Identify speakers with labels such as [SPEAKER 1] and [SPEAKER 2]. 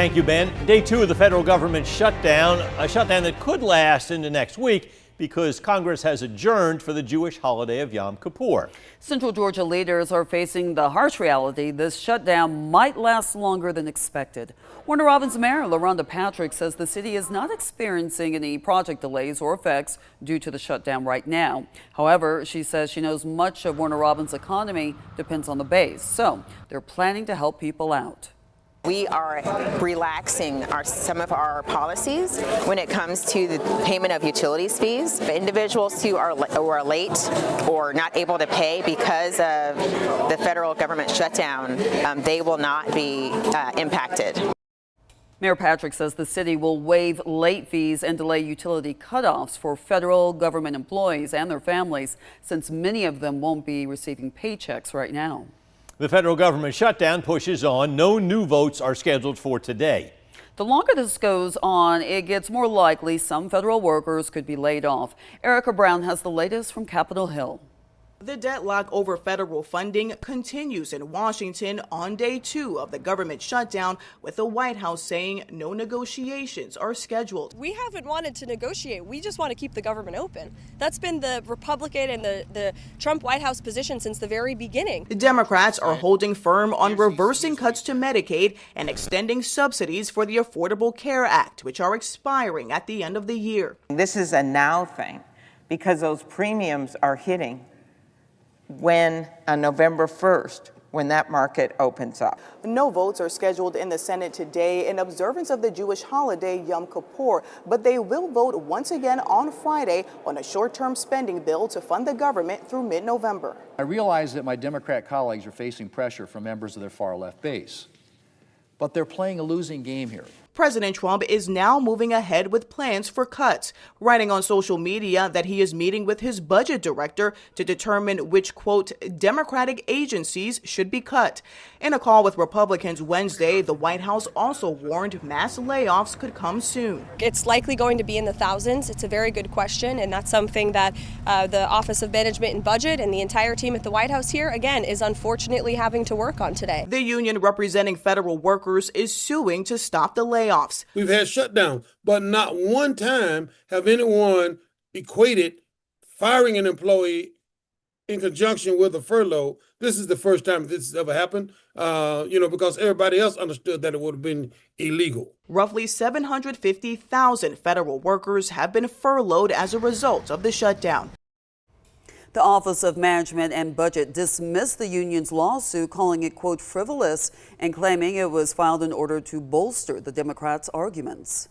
[SPEAKER 1] Thank you, Ben. Day 2 of the federal government shutdown, a shutdown that could last into next week because Congress has adjourned for the Jewish holiday of Yom Kippur.
[SPEAKER 2] Central Georgia leaders are facing the harsh reality this shutdown might last longer than expected. Warner Robins Mayor LaRhonda Patrick says the city is not experiencing any project delays or effects due to the shutdown right now. However, she says she knows much of Warner Robins' economy depends on the base, so they're planning to help people out.
[SPEAKER 3] We are relaxing some of our policies when it comes to the payment of utilities fees. For individuals who are late or not able to pay because of the federal government shutdown, they will not be impacted.
[SPEAKER 2] Mayor Patrick says the city will waive late fees and delay utility cutoffs for federal government employees and their families, since many of them won't be receiving paychecks right now.
[SPEAKER 1] The federal government shutdown pushes on. No new votes are scheduled for today.
[SPEAKER 2] The longer this goes on, it gets more likely some federal workers could be laid off. Erica Brown has the latest from Capitol Hill.
[SPEAKER 4] The deadlock over federal funding continues in Washington on day 2 of the government shutdown, with the White House saying no negotiations are scheduled.
[SPEAKER 5] We haven't wanted to negotiate. We just want to keep the government open. That's been the Republican and the Trump White House position since the very beginning.
[SPEAKER 4] The Democrats are holding firm on reversing cuts to Medicaid and extending subsidies for the Affordable Care Act, which are expiring at the end of the year.
[SPEAKER 6] This is a now thing because those premiums are hitting when on November 1st, when that market opens up.
[SPEAKER 7] No votes are scheduled in the Senate today in observance of the Jewish holiday Yom Kippur, but they will vote once again on Friday on a short-term spending bill to fund the government through mid-November.
[SPEAKER 8] I realize that my Democrat colleagues are facing pressure from members of their far-left base, but they're playing a losing game here.
[SPEAKER 4] President Trump is now moving ahead with plans for cuts, writing on social media that he is meeting with his budget director to determine which, quote, Democratic agencies should be cut. In a call with Republicans Wednesday, the White House also warned mass layoffs could come soon.
[SPEAKER 5] It's likely going to be in the thousands. It's a very good question, and that's something that the Office of Management and Budget and the entire team at the White House here, again, is unfortunately having to work on today.
[SPEAKER 4] The union representing federal workers is suing to stop the layoffs.
[SPEAKER 9] We've had shutdown, but not one time have anyone equated firing an employee in conjunction with a furlough. This is the first time this has ever happened, because everybody else understood that it would have been illegal.
[SPEAKER 4] Roughly 750,000 federal workers have been furloughed as a result of the shutdown.
[SPEAKER 2] The Office of Management and Budget dismissed the union's lawsuit, calling it, quote, frivolous, and claiming it was filed in order to bolster the Democrats' arguments.